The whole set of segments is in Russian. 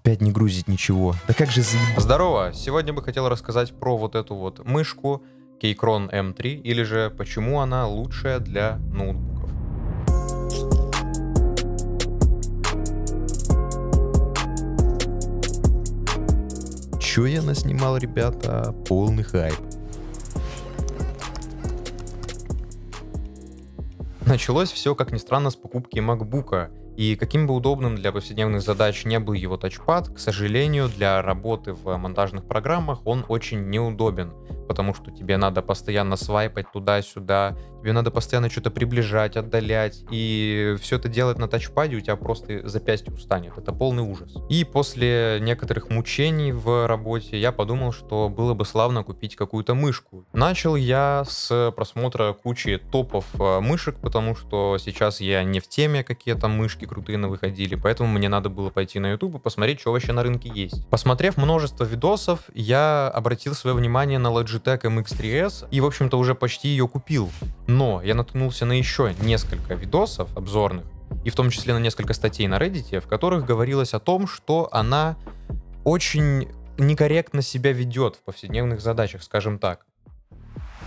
Опять не грузит ничего. Да как же заебать. Здорово! Сегодня бы хотел рассказать про вот эту вот мышку Keychron M3, или же почему она лучшая для ноутбуков. Чё я наснимал, ребята? Полный хайп. Началось все, как ни странно, с покупки MacBook'а. И каким бы удобным для повседневных задач не был его тачпад, к сожалению, для работы в монтажных программах он очень неудобен. Потому что тебе надо постоянно свайпать туда-сюда, тебе надо постоянно что-то приближать, отдалять. И все это делать на тачпаде у тебя просто запястье устанет. Это полный ужас. И после некоторых мучений в работе я подумал, что было бы славно купить какую-то мышку. Начал я с просмотра кучи топов мышек, потому что сейчас я не в теме, какие там мышки крутые выходили, поэтому мне надо было пойти на YouTube и посмотреть, что вообще на рынке есть. Посмотрев множество видосов, я обратил свое внимание на Logitech MX3S и, в общем-то, уже почти ее купил. Но я наткнулся на еще несколько видосов обзорных, и в том числе на несколько статей на Reddit, в которых говорилось о том, что она очень некорректно себя ведет в повседневных задачах, скажем так.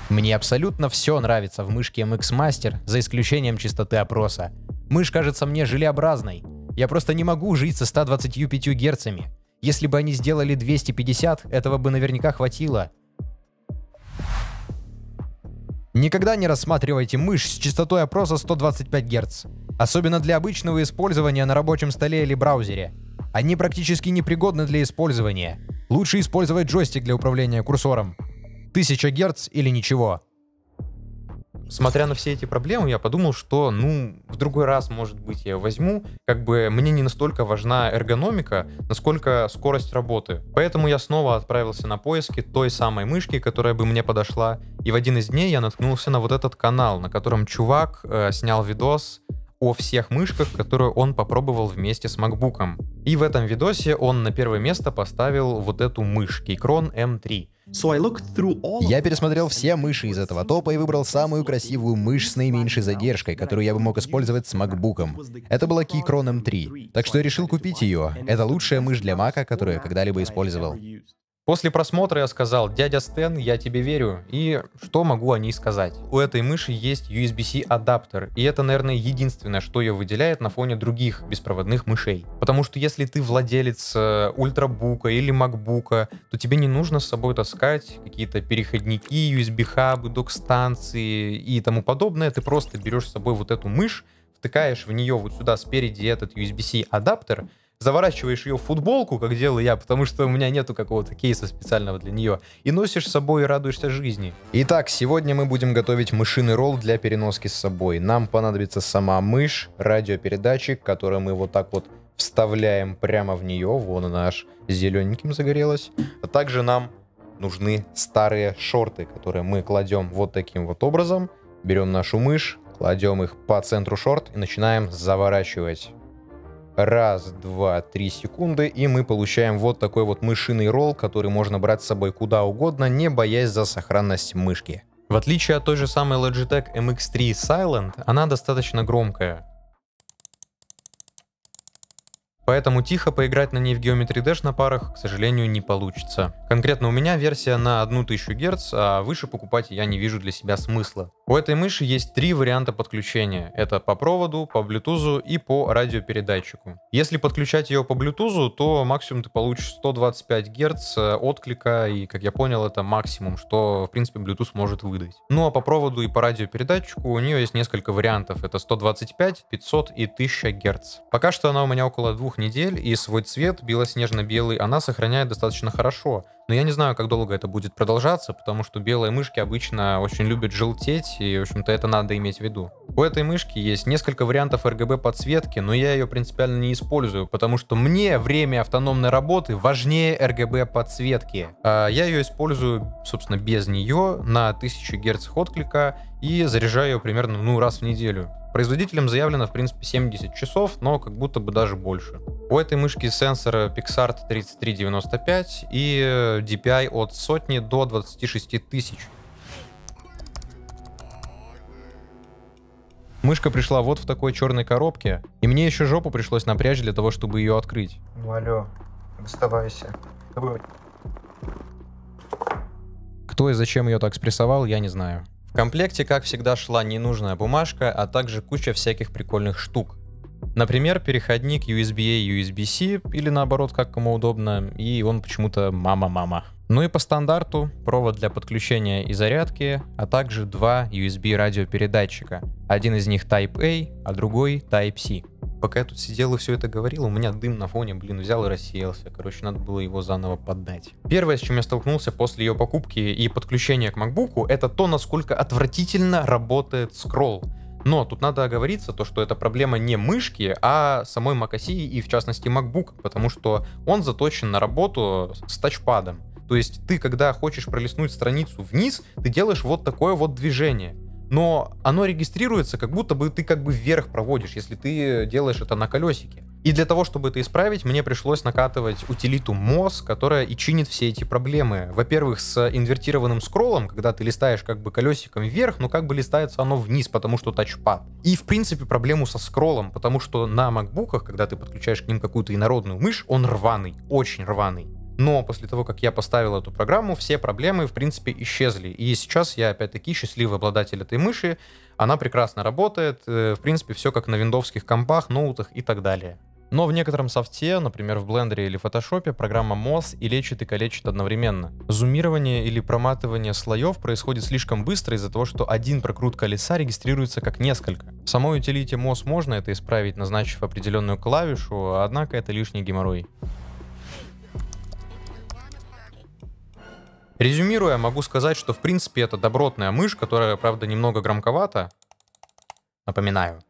Мне абсолютно все нравится в мышке MX Master, за исключением частоты опроса. Мышь кажется мне желеобразной. Я просто не могу жить со 125 герцами. Если бы они сделали 250, этого бы наверняка хватило. Никогда не рассматривайте мышь с частотой опроса 125 Гц. Особенно для обычного использования на рабочем столе или браузере. Они практически непригодны для использования. Лучше использовать джойстик для управления курсором. 1000 Гц или ничего. Смотря на все эти проблемы, я подумал, что, в другой раз, может быть, я возьму. Как бы мне не настолько важна эргономика, насколько скорость работы. Поэтому я снова отправился на поиски той самой мышки, которая бы мне подошла. И в один из дней я наткнулся на вот этот канал, на котором чувак снял видос о всех мышках, которые он попробовал вместе с MacBook'ом. И в этом видосе он на первое место поставил вот эту мышь Keychron M3. Я пересмотрел все мыши из этого топа и выбрал самую красивую мышь с наименьшей задержкой, которую я бы мог использовать с MacBook'ом. Это была Keychron M3, так что я решил купить ее. Это лучшая мышь для Mac'а, которую я когда-либо использовал. После просмотра я сказал: дядя Стэн, я тебе верю. И что могу о ней сказать? У этой мыши есть USB-C адаптер, и это, наверное, единственное, что ее выделяет на фоне других беспроводных мышей. Потому что если ты владелец ультрабука или макбука, то тебе не нужно с собой таскать какие-то переходники, USB-хабы, док-станции и тому подобное. Ты просто берешь с собой вот эту мышь, втыкаешь в нее вот сюда спереди этот USB-C адаптер, заворачиваешь ее в футболку, как делаю я, потому что у меня нету какого-то кейса специального для нее, и носишь с собой и радуешься жизни. Итак, сегодня мы будем готовить мышиный ролл для переноски с собой. Нам понадобится сама мышь, радиопередатчик, который мы вот так вот вставляем прямо в нее. Вон она аж зелененьким загорелась. А также нам нужны старые шорты, которые мы кладем вот таким вот образом. Берем нашу мышь, кладем их по центру шорт и начинаем заворачивать. Раз, два, 3 секунды, и мы получаем вот такой вот мышиный ролл, который можно брать с собой куда угодно, не боясь за сохранность мышки. В отличие от той же самой Logitech MX3 Silent, она достаточно громкая. Поэтому тихо поиграть на ней в Geometry Dash на парах, к сожалению, не получится. Конкретно у меня версия на 1000 Гц, а выше покупать я не вижу для себя смысла. У этой мыши есть 3 варианта подключения. Это по проводу, по Bluetooth и по радиопередатчику. Если подключать ее по Bluetooth, то максимум ты получишь 125 Гц отклика, и, как я понял, это максимум, что, в принципе, Bluetooth может выдать. Ну а по проводу и по радиопередатчику у нее есть несколько вариантов. Это 125, 500 и 1000 Гц. Пока что она у меня около 2 недель, и свой цвет белоснежно-белый она сохраняет достаточно хорошо. Но я не знаю, как долго это будет продолжаться, потому что белые мышки обычно очень любят желтеть, и, в общем-то, это надо иметь в виду. У этой мышки есть несколько вариантов RGB подсветки, но я ее принципиально не использую, потому что мне время автономной работы важнее RGB подсветки. Я ее использую, собственно, без нее, на 1000 Гц отклика, и заряжаю ее примерно раз в неделю. Производителем заявлено, в принципе, 70 часов, но как будто бы даже больше. У этой мышки сенсор PixArt 3395 и DPI от 100 до 26 тысяч. Мышка пришла вот в такой черной коробке, и мне еще жопу пришлось напрячь для того, чтобы ее открыть. Ну алло, Оставайся. Давай. Кто и зачем ее так спрессовал, я не знаю. В комплекте, как всегда, шла ненужная бумажка, а также куча всяких прикольных штук. Например, переходник USB-A, USB-C, или наоборот, как кому удобно, и он почему-то мама-мама. Ну и по стандарту провод для подключения и зарядки, а также два USB радиопередатчика. Один из них Type-A, а другой Type-C. Пока я тут сидел и все это говорил, у меня дым на фоне, взял и рассеялся. Короче, надо было его заново поддать. Первое, с чем я столкнулся после ее покупки и подключения к MacBook, это то, насколько отвратительно работает скролл. Но тут надо оговориться, что это проблема не мышки, а самой macOS и в частности MacBook, потому что он заточен на работу с тачпадом. То есть ты, когда хочешь пролистнуть страницу вниз, ты делаешь вот такое вот движение. Но оно регистрируется, как будто бы ты вверх проводишь, если ты делаешь это на колесике. И для того, чтобы это исправить, мне пришлось накатывать утилиту MOS, которая и чинит все эти проблемы. Во-первых, с инвертированным скроллом, когда ты листаешь колесиком вверх, но листается оно вниз, потому что тачпад. И, в принципе, проблему со скроллом, потому что на макбуках, когда ты подключаешь к ним какую-то инородную мышь, он рваный, очень рваный. Но после того, как я поставил эту программу, все проблемы, в принципе, исчезли. И сейчас я, опять-таки, счастливый обладатель этой мыши. Она прекрасно работает. В принципе, все как на виндовских компах, ноутах и так далее. Но в некотором софте, например, в Blender или Photoshop, программа MOS и лечит, и калечит одновременно. Зумирование или проматывание слоев происходит слишком быстро из-за того, что один прокрут колеса регистрируется как несколько. В самой утилите MOS можно это исправить, назначив определенную клавишу, однако это лишний геморрой. Резюмируя, могу сказать, что в принципе это добротная мышь, которая, правда, немного громковата, напоминаю.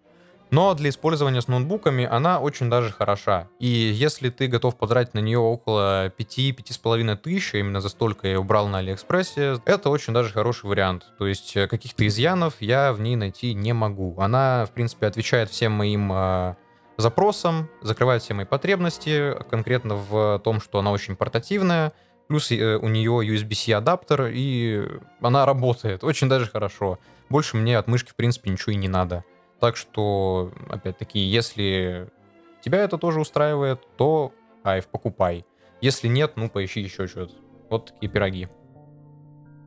Но для использования с ноутбуками она очень даже хороша. И если ты готов потратить на нее около 5-5,5 тысяч, именно за столько я убрал на Алиэкспрессе, это очень даже хороший вариант. То есть каких-то изъянов я в ней найти не могу. Она, в принципе, отвечает всем моим запросам, закрывает все мои потребности, конкретно в том, что она очень портативная. Плюс у нее USB-C адаптер, и она работает очень даже хорошо. Больше мне от мышки, в принципе, ничего и не надо. Так что, опять-таки, если тебя это тоже устраивает, то кайф, покупай. Если нет, ну поищи еще что-то. Вот такие пироги.